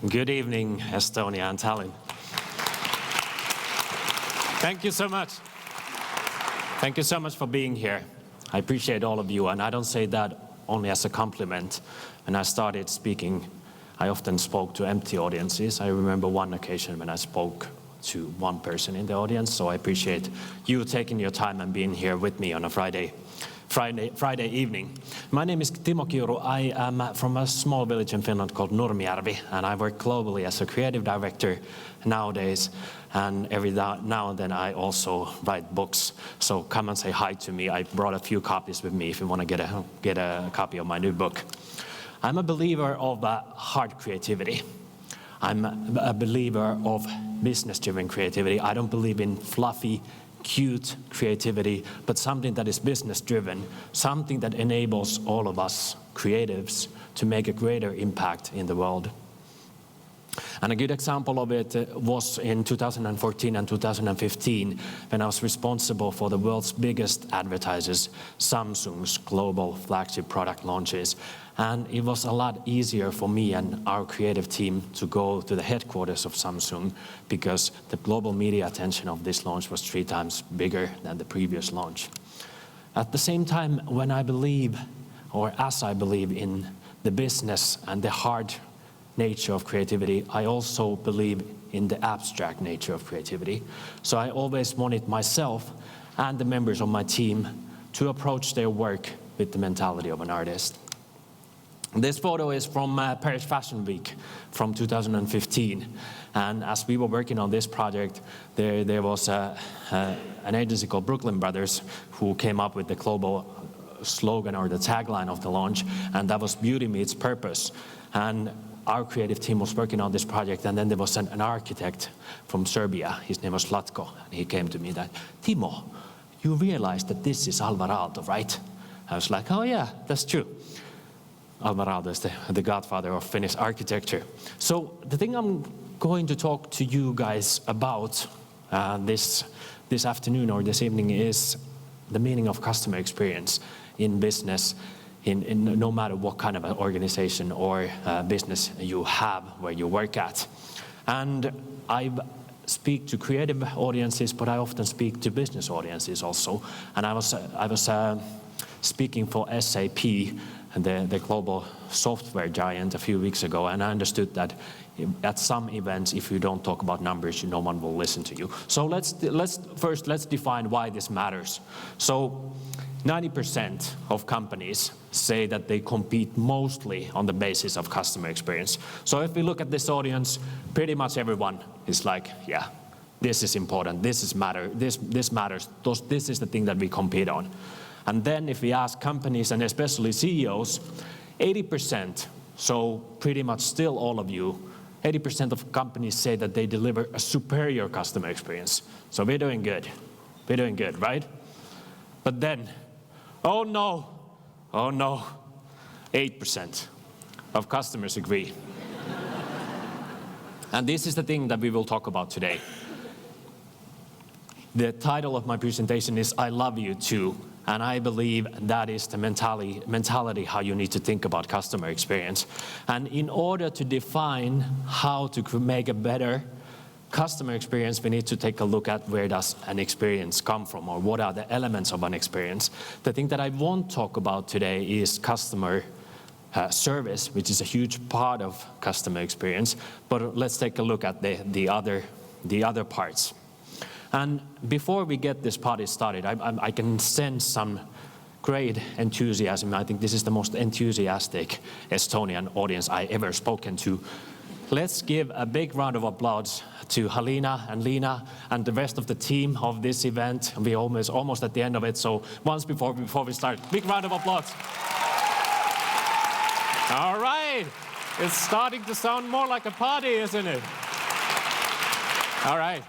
Good evening, Estonia and Tallinn. Thank you so much. Thank you so much for being here. I appreciate all of you, and I don't say that only as a compliment. When I started speaking, I often spoke to empty audiences. I remember one occasion when I spoke to one person in the audience, so I appreciate you taking your time and being here with me on a Friday evening. My name is Timo Kiuru. I am from a small village in Finland called Nurmijärvi, and I work globally as a creative director nowadays. And every now and then I also write books. So come and say hi to me. I brought a few copies with me if you want to get a copy of my new book. I'm a believer of hard creativity. I'm a believer of business-driven creativity. I don't believe in fluffy, cute creativity, but something that is business-driven, something that enables all of us creatives to make a greater impact in the world. And a good example of it was in 2014 and 2015, when I was responsible for the world's biggest advertisers, Samsung's global flagship product launches. And it was a lot easier for me and our creative team to go to the headquarters of Samsung, because the global media attention of this launch was 3 times bigger than the previous launch. At the same time, when I believe, or as I believe in the business and the hard nature of creativity, I also believe in the abstract nature of creativity. So I always wanted myself and the members of my team to approach their work with the mentality of an artist. This photo is from Paris Fashion Week from 2015. And as we were working on this project, there was an agency called Brooklyn Brothers who came up with the global slogan or the tagline of the launch, and that was "Beauty meets purpose." And our creative team was working on this project, and then there was an architect from Serbia. His name was Zlatko, and he came to me that, "Timo, you realize that this is Alvarado, right?" I was like, "Oh yeah, that's true." Alvarado is the godfather of Finnish architecture. So the thing I'm going to talk to you guys about this afternoon or this evening is the meaning of customer experience in business, in no matter what kind of an organization or business you have where you work at. And I speak to creative audiences, but I often speak to business audiences also. And I was speaking for SAP, the global software giant, a few weeks ago, and I understood that at some events, if you don't talk about numbers, no one will listen to you. So let's define why this matters. So 90% of companies say that they compete mostly on the basis of customer experience. So if we look at this audience, pretty much everyone is like, yeah, this is important, this matters, this is the thing that we compete on. And then if we ask companies, and especially CEOs, 80%, so pretty much still all of you, 80% of companies say that they deliver a superior customer experience. So we're doing good, right? But then, oh no, 8% of customers agree. And this is the thing that we will talk about today. The title of my presentation is "I Love You Too," and I believe that is the mentality how you need to think about customer experience. And in order to define how to make a better customer experience, we need to take a look at where does an experience come from, or what are the elements of an experience. The thing that I won't talk about today is customer service, which is a huge part of customer experience, but let's take a look at the other parts. And before we get this party started, I can sense some great enthusiasm. I think this is the most enthusiastic Estonian audience I ever spoken to. Let's give a big round of applause to Halina and Lina and the rest of the team of this event. We're almost at the end of it, so once before we start, big round of applause. All right, it's starting to sound more like a party, isn't it? All right.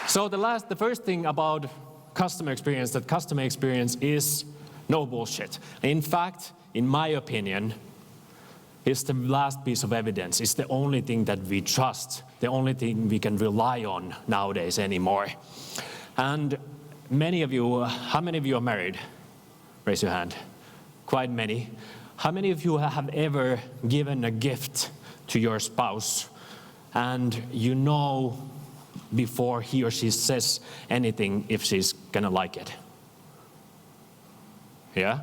So the first thing about customer experience, that customer experience is no bullshit. In fact, in my opinion, it's the last piece of evidence. It's the only thing that we trust, the only thing we can rely on nowadays anymore. And many of you, how many of you are married? Raise your hand. Quite many. How many of you have ever given a gift to your spouse, and you know before he or she says anything if she's gonna like it. Yeah?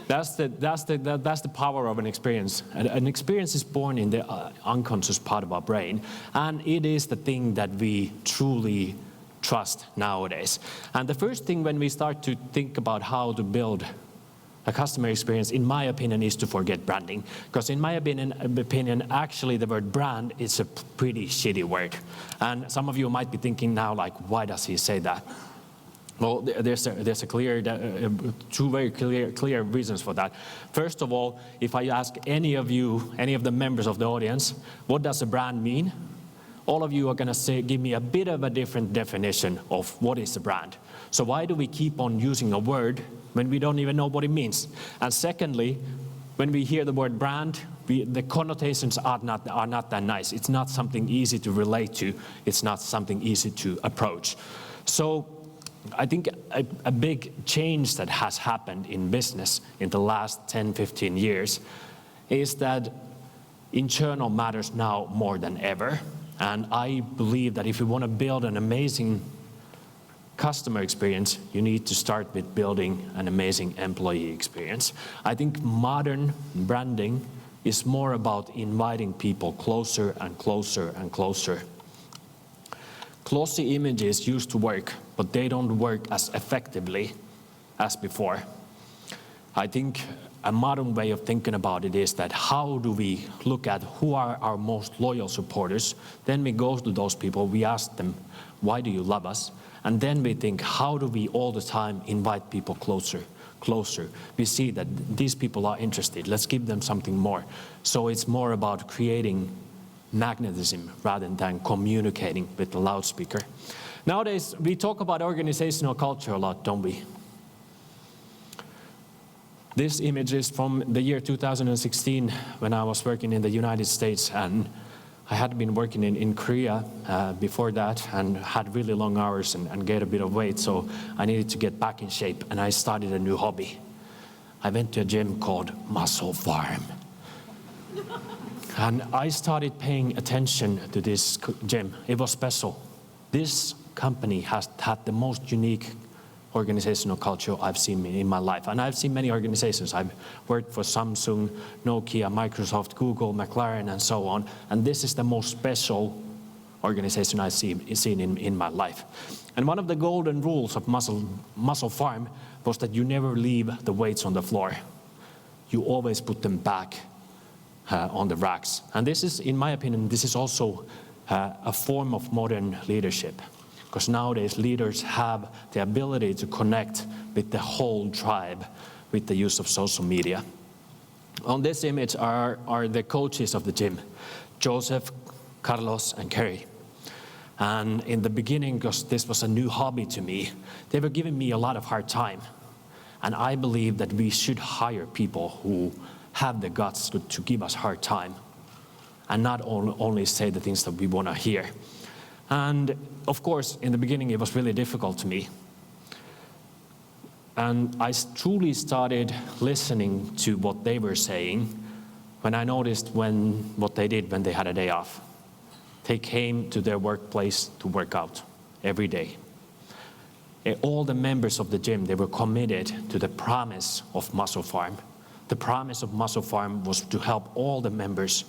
That's the power of an experience. An experience is born in the unconscious part of our brain, and it is the thing that we truly trust nowadays. And the first thing when we start to think about how to build a customer experience, in my opinion, is to forget branding. Because in my opinion, actually the word brand is a pretty shitty word. And some of you might be thinking now, like, why does he say that? Well, there's two very clear reasons for that. First of all, if I ask any of you, any of the members of the audience, what does a brand mean? All of you are going to give me a bit of a different definition of what is a brand. So why do we keep on using a word when we don't even know what it means? And secondly, when we hear the word brand, the connotations are not that nice. It's not something easy to relate to. It's not something easy to approach. So I think a big change that has happened in business in the last 10, 15 years is that internal matters now more than ever. And I believe that if you want to build an amazing customer experience, you need to start with building an amazing employee experience. I think modern branding is more about inviting people closer and closer and closer. Glossy images used to work, but they don't work as effectively as before. I think a modern way of thinking about it is that how do we look at who are our most loyal supporters? Then we go to those people, we ask them, why do you love us? And then we think, how do we all the time invite people closer? We see that these people are interested, let's give them something more. So it's more about creating magnetism rather than communicating with the loudspeaker. Nowadays, we talk about organizational culture a lot, don't we? This image is from the year 2016 when I was working in the United States, and I had been working in Korea before that and had really long hours and gained a bit of weight, so I needed to get back in shape, and I started a new hobby. I went to a gym called Muscle Farm. And I started paying attention to this gym. It was special. This company has had the most unique organizational culture I've seen in my life. And I've seen many organizations. I've worked for Samsung, Nokia, Microsoft, Google, McLaren, and so on. And this is the most special organization I've seen in my life. And one of the golden rules of Muscle Farm was that you never leave the weights on the floor. You always put them back on the racks. And this is, in my opinion, this is also a form of modern leadership. Because nowadays leaders have the ability to connect with the whole tribe with the use of social media. On this image are the coaches of the gym, Joseph, Carlos, and Kerry. And in the beginning, because this was a new hobby to me, they were giving me a lot of hard time. And I believe that we should hire people who have the guts to give us hard time and not only say the things that we want to hear. And of course, in the beginning, it was really difficult to me. And I truly started listening to what they were saying when I noticed what they did when they had a day off. They came to their workplace to work out every day. All the members of the gym, they were committed to the promise of Muscle Farm. The promise of Muscle Farm was to help all the members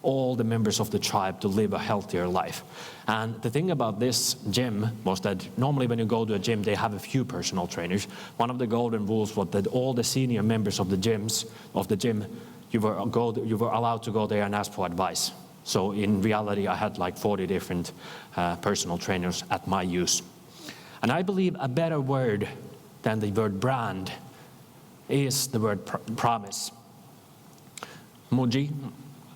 of the tribe to live a healthier life. And the thing about this gym was that normally when you go to a gym, they have a few personal trainers. One of the golden rules was that all the senior members of the gym, you were allowed to go there and ask for advice. So in reality, I had like 40 different personal trainers at my use. And I believe a better word than the word brand is the word promise. Muji,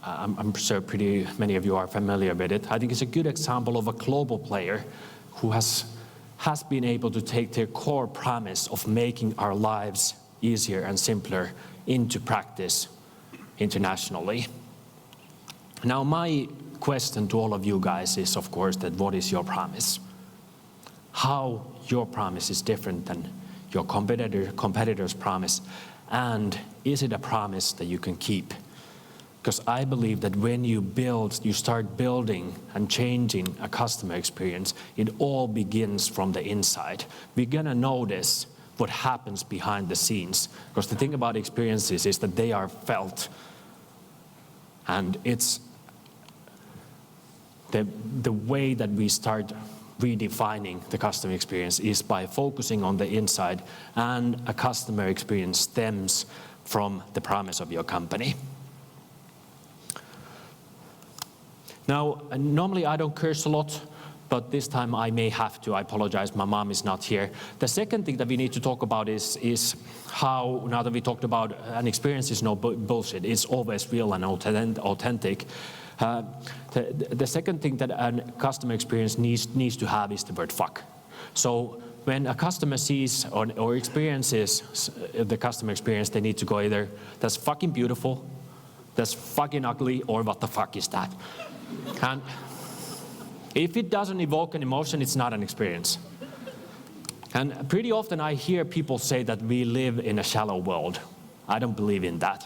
I'm sure pretty many of you are familiar with it. I think it's a good example of a global player who has been able to take their core promise of making our lives easier and simpler into practice internationally. Now, my question to all of you guys is, of course, that what is your promise? How your promise is different than your competitor's promise, and is it a promise that you can keep? Because I believe that when you start building and changing a customer experience, it all begins from the inside. We're gonna notice what happens behind the scenes. Because the thing about experiences is that they are felt. And it's the way that we start redefining the customer experience is by focusing on the inside, and a customer experience stems from the promise of your company. Now, normally I don't curse a lot, but this time I may have to. I apologize, my mom is not here. The second thing that we need to talk about is how, now that we talked about an experience is no bullshit, it's always real and authentic. The second thing that a customer experience needs to have is the word fuck. So when a customer sees or experiences the customer experience, they need to go either, that's fucking beautiful, that's fucking ugly, or what the fuck is that? And if it doesn't evoke an emotion, it's not an experience. And pretty often I hear people say that we live in a shallow world. I don't believe in that.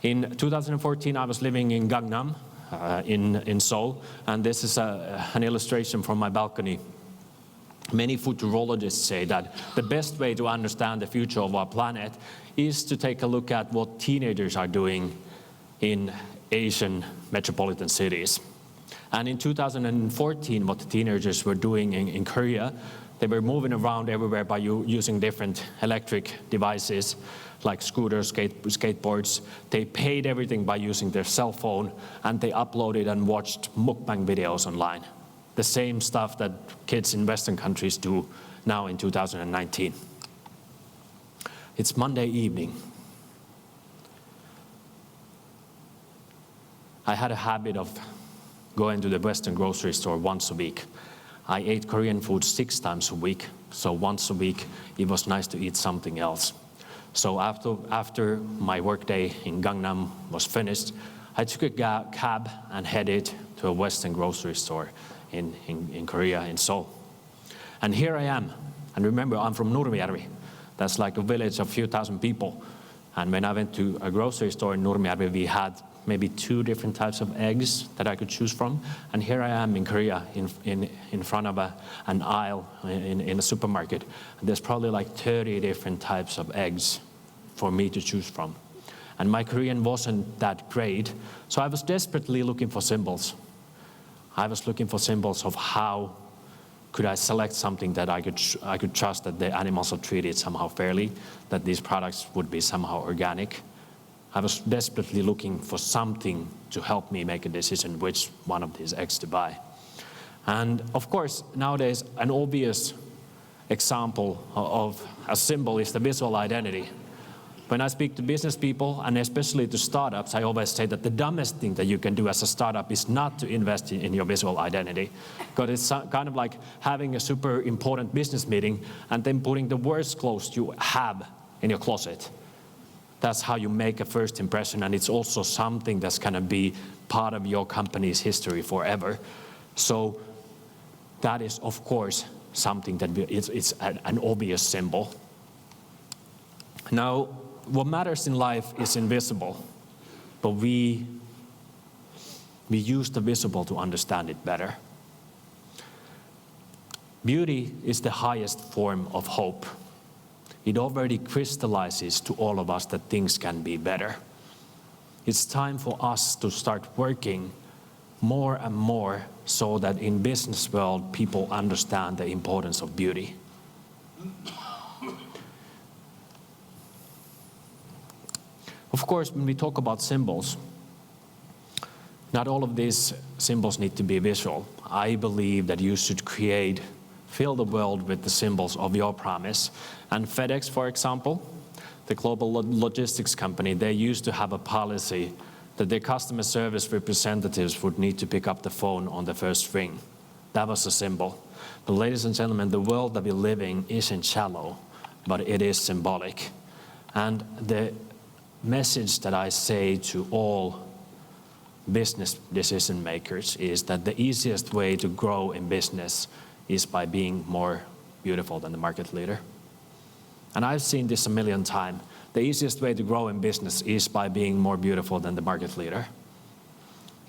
In 2014, I was living in Gangnam, in Seoul, and this is an illustration from my balcony. Many futurologists say that the best way to understand the future of our planet is to take a look at what teenagers are doing in Asian metropolitan cities. And in 2014, what the teenagers were doing in Korea, they were moving around everywhere by using different electric devices like scooters, skateboards. They paid everything by using their cell phone, and they uploaded and watched mukbang videos online. The same stuff that kids in Western countries do now in 2019. It's Monday evening. I had a habit of going to the Western grocery store once a week. I ate Korean food 6 times a week, so once a week it was nice to eat something else. So after my workday in Gangnam was finished, I took a cab and headed to a Western grocery store in Korea, in Seoul. And here I am. And remember, I'm from Nurmijärvi. That's like a village of a few thousand people. And when I went to a grocery store in Nurmijärvi, we had maybe 2 different types of eggs that I could choose from. And here I am in Korea in front of an aisle in a supermarket. And there's probably like 30 different types of eggs for me to choose from. And my Korean wasn't that great, so I was desperately looking for symbols. I was looking for symbols of how could I select something that I could trust that the animals are treated somehow fairly, that these products would be somehow organic. I was desperately looking for something to help me make a decision which one of these eggs to buy. And of course, nowadays, an obvious example of a symbol is the visual identity. When I speak to business people, and especially to startups, I always say that the dumbest thing that you can do as a startup is not to invest in your visual identity. Because it's kind of like having a super important business meeting and then putting the worst clothes you have in your closet. That's how you make a first impression, and it's also something that's going to be part of your company's history forever. So that is, of course, something that it's an obvious symbol. Now, what matters in life is invisible, but we use the visible to understand it better. Beauty is the highest form of hope. It already crystallizes to all of us that things can be better. It's time for us to start working more and more so that in business world people understand the importance of beauty. Of course, when we talk about symbols, not all of these symbols need to be visual. I believe that you should fill the world with the symbols of your promise. And FedEx, for example, the global logistics company, they used to have a policy that their customer service representatives would need to pick up the phone on the first ring. That was a symbol. But ladies and gentlemen, the world that we live in isn't shallow, but it is symbolic. And the message that I say to all business decision makers is that the easiest way to grow in business is by being more beautiful than the market leader. And I've seen this a million times. The easiest way to grow in business is by being more beautiful than the market leader.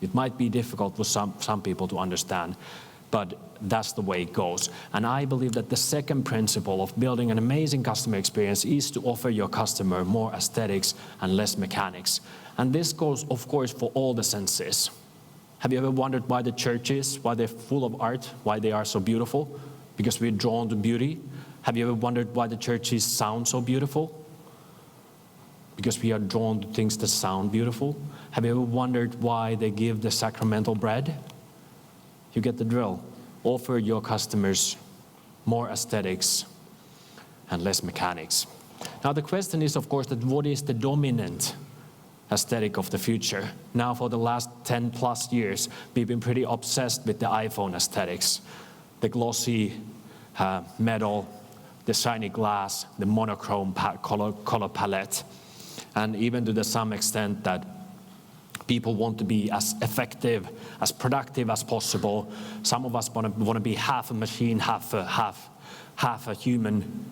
It might be difficult for some people to understand, but that's the way it goes. And I believe that the second principle of building an amazing customer experience is to offer your customer more aesthetics and less mechanics. And this goes, of course, for all the senses. Have you ever wondered why the churches, why they're full of art, why they are so beautiful? Because we're drawn to beauty. Have you ever wondered why the churches sound so beautiful? Because we are drawn to things that sound beautiful. Have you ever wondered why they give the sacramental bread? You get the drill. Offer your customers more aesthetics and less mechanics. Now the question is, of course, that what is the dominant aesthetic of the future? Now for the last 10 plus years, we've been pretty obsessed with the iPhone aesthetics. The glossy metal, the shiny glass, the monochrome color palette. And even to some extent that people want to be as effective, as productive as possible. Some of us want to be half a machine, half a human.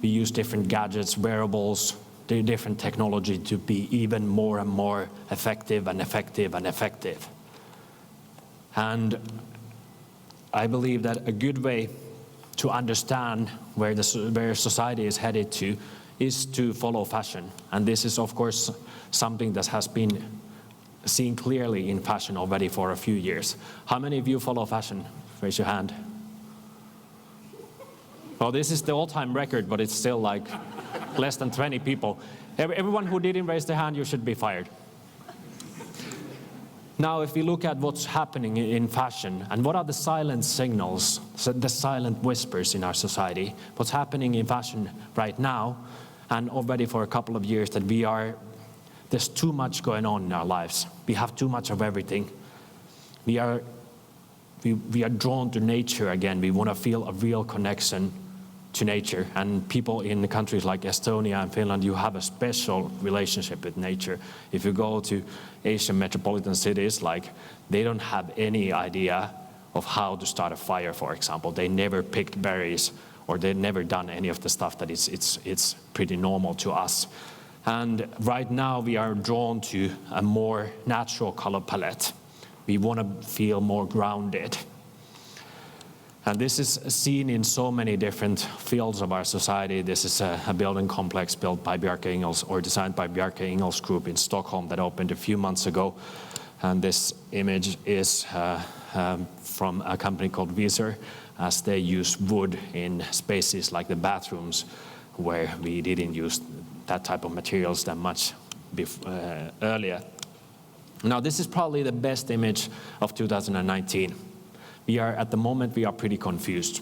We use different gadgets, wearables, different technology to be even more and more effective and effective and effective. And I believe that a good way to understand where society is headed to is to follow fashion. And this is, of course, something that has been seen clearly in fashion already for a few years. How many of you follow fashion? Raise your hand. Well, this is the all-time record, but it's still like less than 20 people. Everyone who didn't raise their hand, you should be fired. Now, if we look at what's happening in fashion, and what are the silent signals, the silent whispers in our society, what's happening in fashion right now, and already for a couple of years, that there's too much going on in our lives. We have too much of everything. We are drawn to nature again. We want to feel a real connection to nature. And people in the countries like Estonia and Finland, you have a special relationship with nature. If you go to Asian metropolitan cities, they don't have any idea of how to start a fire, for example. They never picked berries, or they've never done any of the stuff that it's pretty normal to us. And right now we are drawn to a more natural color palette. We want to feel more grounded. And this is seen in so many different fields of our society. This is a building complex built by Bjarke Ingels, or designed by Bjarke Ingels Group in Stockholm, that opened a few months ago. And this image is from a company called Viser, as they use wood in spaces like the bathrooms, where we didn't use that type of materials that much earlier. Now, this is probably the best image of 2019. At the moment, we are pretty confused.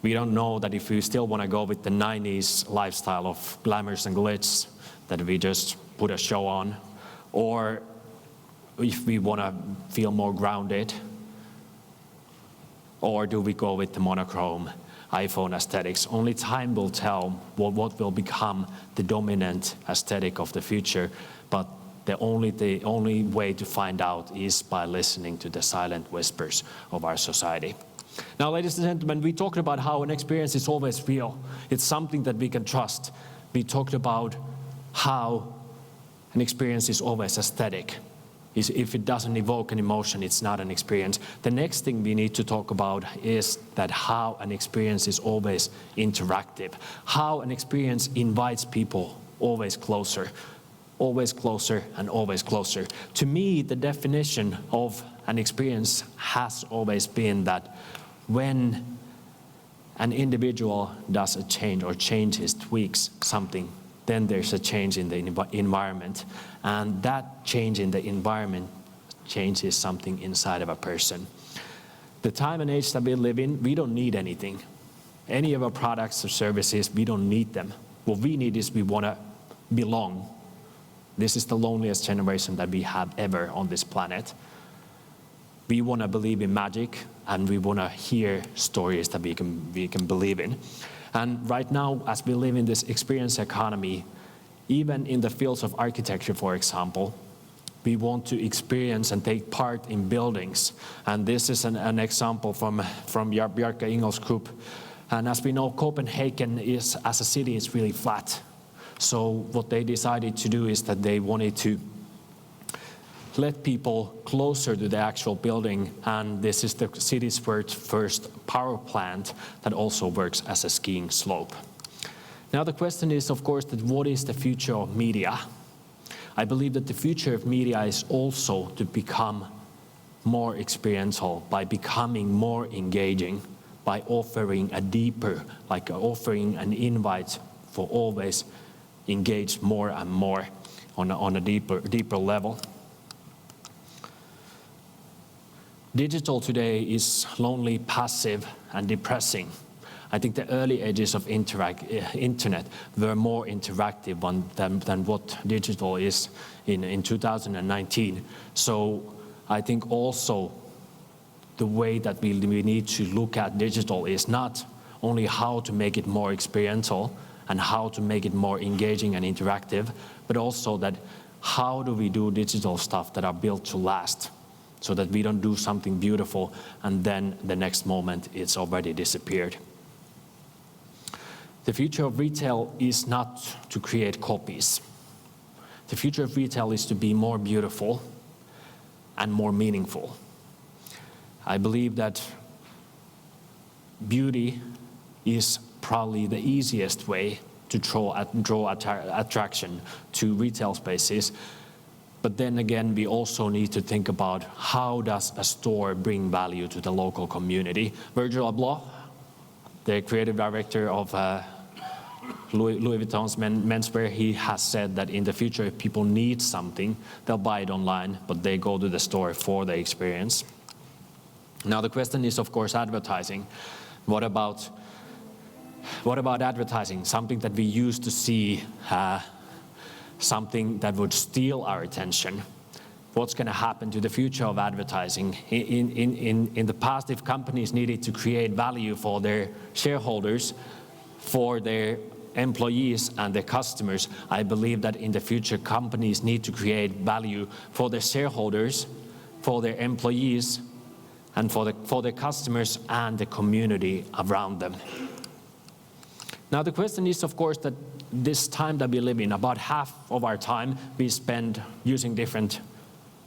We don't know that if we still want to go with the 90s lifestyle of glamours and glitz, that we just put a show on, or if we want to feel more grounded, or do we go with the monochrome iPhone aesthetics? Only time will tell what will become the dominant aesthetic of the future, but the only way to find out is by listening to the silent whispers of our society. Now, ladies and gentlemen, we talked about how an experience is always real. It's something that we can trust. We talked about how an experience is always aesthetic. If it doesn't evoke an emotion, it's not an experience. The next thing we need to talk about is that how an experience is always interactive. How an experience invites people always closer and always closer. To me, the definition of an experience has always been that when an individual does a change or changes, tweaks something, then there's a change in the environment. And that change in the environment changes something inside of a person. The time and age that we live in, we don't need anything. Any of our products or services, we don't need them. What we need is we want to belong. This is the loneliest generation that we have ever on this planet. We want to believe in magic, and we want to hear stories that we can believe in. And right now, as we live in this experience economy, even in the fields of architecture, for example, we want to experience and take part in buildings. And this is an example from Bjarke Ingels Group. And as we know, Copenhagen is, as a city, is really flat. So what they decided to do is that they wanted to let people closer to the actual building, and this is the city's first power plant that also works as a skiing slope. Now the question is, of course, that what is the future of media? I believe that the future of media is also to become more experiential, by becoming more engaging, by offering a deeper, like offering an invite for always engage more and more on a deeper level. Digital today is lonely, passive, and depressing. I think the early ages of internet were more interactive than what digital is in 2019. So I think also the way that we need to look at digital is not only how to make it more experiential and how to make it more engaging and interactive, but also that how do we do digital stuff that are built to last, so that we don't do something beautiful and then the next moment it's already disappeared. The future of retail is not to create copies. The future of retail is to be more beautiful and more meaningful. I believe that beauty is probably the easiest way to draw attraction to retail spaces. But then again, we also need to think about how does a store bring value to the local community. Virgil Abloh, the creative director of Louis Vuitton's menswear, he has said that in the future, if people need something, they'll buy it online, but they go to the store for the experience. Now the question is, of course, advertising. What about advertising? Something that we used to see, something that would steal our attention. What's going to happen to the future of advertising? In the past, if companies needed to create value for their shareholders, for their employees and their customers, I believe that in the future, companies need to create value for their shareholders, for their employees, and for their customers and the community around them. Now the question is, of course, that this time that we live in, about half of our time we spend using different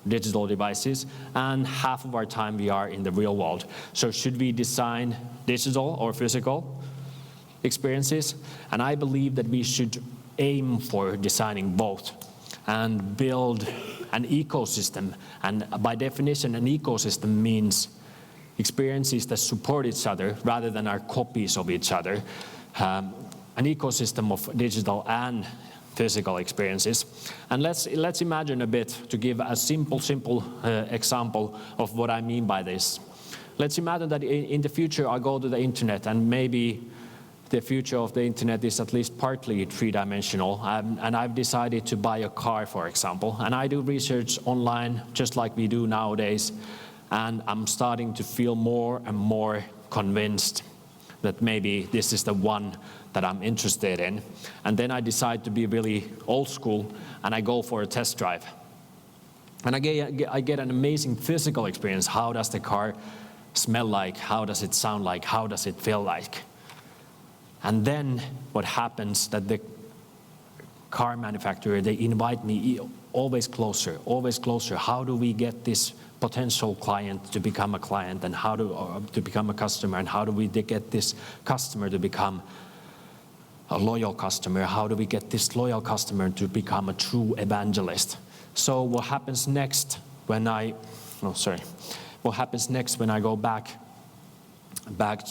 digital devices, and half of our time we are in the real world. So should we design digital or physical experiences? And I believe that we should aim for designing both and build an ecosystem. And by definition, an ecosystem means experiences that support each other rather than are copies of each other. An ecosystem of digital and physical experiences. And let's imagine a bit to give a simple example of what I mean by this. Let's imagine that in the future I go to the internet, and maybe the future of the internet is at least partly three-dimensional, and I've decided to buy a car, for example, and I do research online just like we do nowadays, and I'm starting to feel more and more convinced that maybe this is the one that I'm interested in. And then I decide to be really old school and I go for a test drive. And I get an amazing physical experience. How does the car smell like? How does it sound like? How does it feel like? And then what happens that the car manufacturer, they invite me always closer, always closer. How do we get this potential client to become a client, and how to become a customer, and how do we get this customer to become a loyal customer? How do we get this loyal customer to become a true evangelist? So what happens next when I go back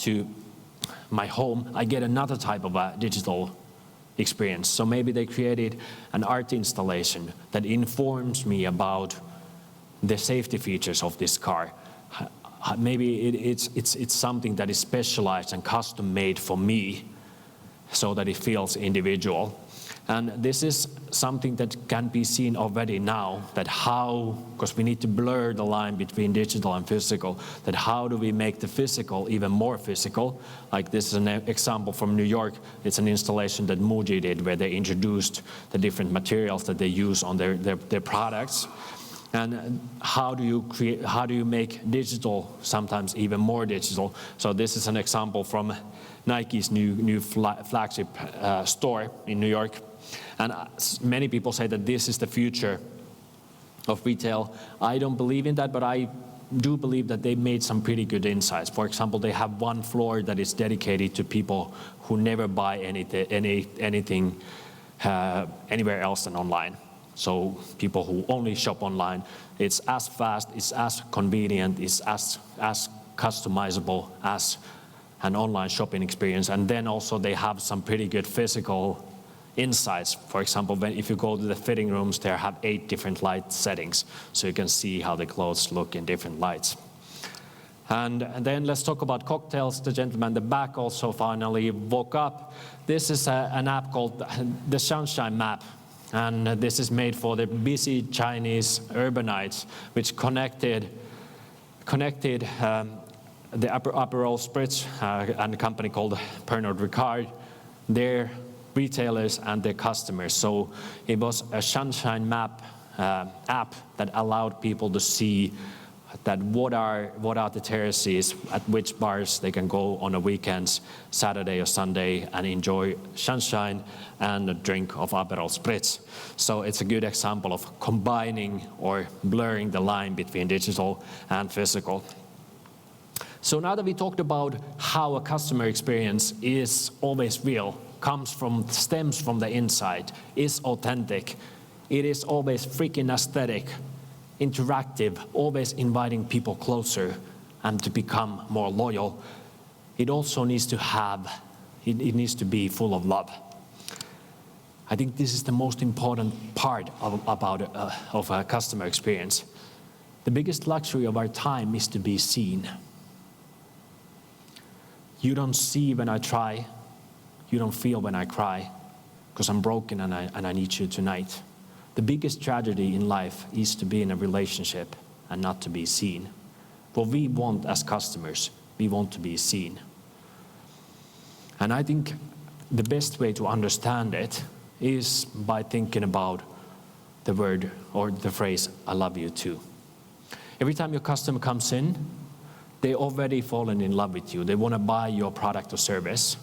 to my home? I get another type of a digital experience. So maybe they created an art installation that informs me about the safety features of this car. Maybe it's something that is specialized and custom made for me so that it feels individual. And this is something that can be seen already now, that because we need to blur the line between digital and physical, that how do we make the physical even more physical? Like this is an example from New York. It's an installation that Muji did where they introduced the different materials that they use on their products. And how do you make digital sometimes even more digital? So this is an example from Nike's new flagship store in New York. And many people say that this is the future of retail. I don't believe in that, but I do believe that they made some pretty good insights. For example, they have one floor that is dedicated to people who never buy anything anywhere else than online. So people who only shop online. It's as fast, it's as convenient, it's as customizable as an online shopping experience. And then also they have some pretty good physical insights. For example, if you go to the fitting rooms, they have 8 different light settings, so you can see how the clothes look in different lights. And then let's talk about cocktails. The gentleman in the back also finally woke up. This is an app called the Sunshine Map. And this is made for the busy Chinese urbanites, which connected the Aperol Spritz and a company called Pernod Ricard, their retailers and their customers. So it was a Sunshine Map app that allowed people to see that what are the terraces, at which bars they can go on the weekends, Saturday or Sunday, and enjoy sunshine and a drink of Aperol Spritz. So it's a good example of combining or blurring the line between digital and physical. So now that we talked about how a customer experience is always real, stems from the inside, is authentic, it is always freaking aesthetic, interactive, always inviting people closer and to become more loyal, it also needs to needs to be full of love. I think this is the most important part of a customer experience. The biggest luxury of our time is to be seen. You don't see when I try, you don't feel when I cry, because I'm broken and I need you tonight. The biggest tragedy in life is to be in a relationship and not to be seen. What we want as customers, we want to be seen. And I think the best way to understand it is by thinking about the word or the phrase, I love you too. Every time your customer comes in, they already fallen in love with you. They want to buy your product or service,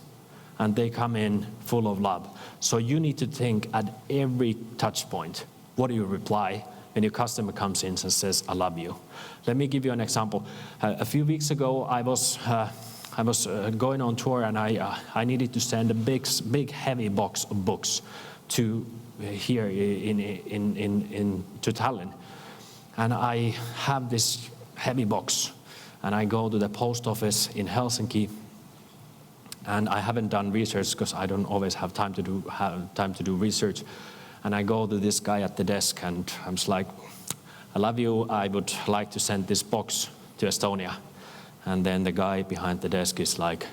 and they come in full of love. So you need to think at every touch point, what do you reply when your customer comes in and says, I love you? Let me give you an example. A few weeks ago, I was going on tour, and I needed to send a big heavy box of books to here to Tallinn. And I have this heavy box, and I go to the post office in Helsinki. And I haven't done research because I don't always have time to do research. And I go to this guy at the desk, and I'm just like, I love you, I would like to send this box to Estonia. And then the guy behind the desk is like,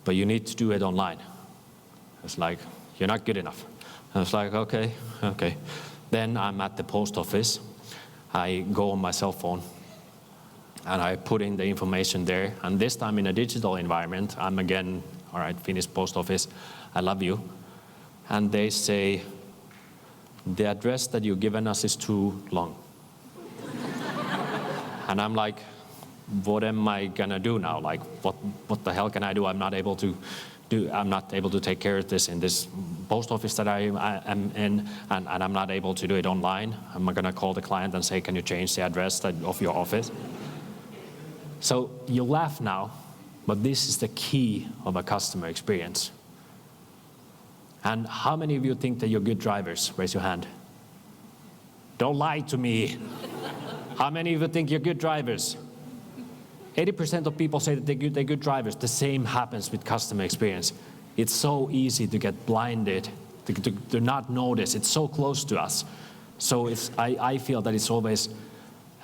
but you need to do it online. It's like, you're not good enough. I was like, okay. Then I'm at the post office. I go on my cell phone, and I put in the information there. And this time in a digital environment, I'm again, all right, Finnish post office, I love you. And they say, the address that you've given us is too long. And I'm like, what am I gonna do now? Like, what the hell can I do? I'm not able to take care of this in this post office that I am in, and I'm not able to do it online. I'm gonna call the client and say, can you change the address of your office? So you laugh now, but this is the key of a customer experience. And how many of you think that you're good drivers? Raise your hand. Don't lie to me. How many of you think you're good drivers? 80% of people say that they're good drivers. The same happens with customer experience. It's so easy to get blinded, to not notice. It's so close to us. So I feel that it's always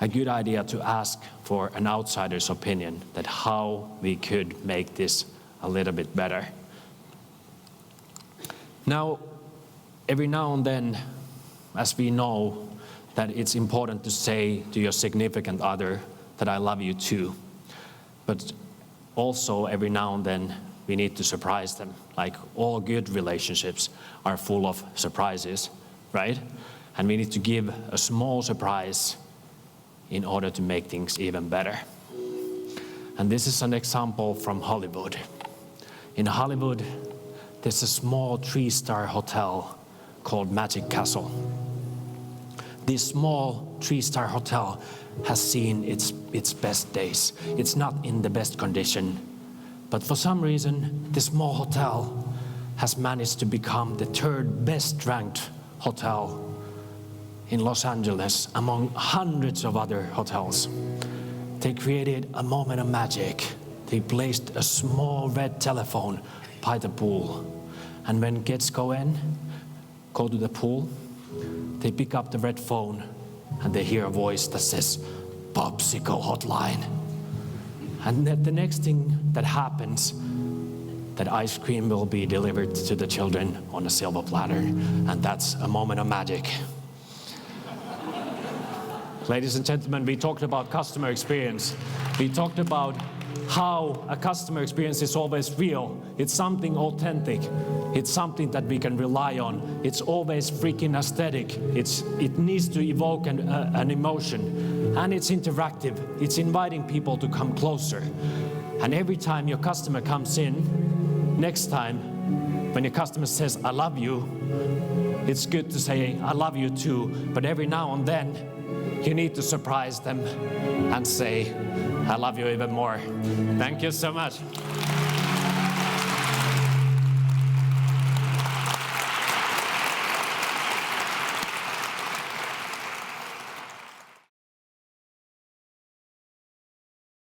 a good idea to ask for an outsider's opinion that how we could make this a little bit better. Now, every now and then, as we know that it's important to say to your significant other that I love you too, but also every now and then we need to surprise them. Like all good relationships are full of surprises, right? And we need to give a small surprise in order to make things even better. And this is an example from Hollywood. In Hollywood, there's a small 3-star hotel called Magic Castle. This small 3-star hotel has seen its best days. It's not in the best condition, but for some reason, this small hotel has managed to become the 3rd best ranked hotel in Los Angeles among hundreds of other hotels. They created a moment of magic. They placed a small red telephone by the pool. And when guests go to the pool, they pick up the red phone and they hear a voice that says, "Popsicle hotline." And the next thing that happens, that ice cream will be delivered to the children on a silver platter. And that's a moment of magic. Ladies and gentlemen, we talked about customer experience. We talked about how a customer experience is always real. It's something authentic. It's something that we can rely on. It's always freaking aesthetic. It needs to evoke an emotion. And it's interactive. It's inviting people to come closer. And every time your customer comes in, next time, when your customer says, "I love you," it's good to say, "I love you too." But every now and then, you need to surprise them and say, "I love you even more." Thank you so much.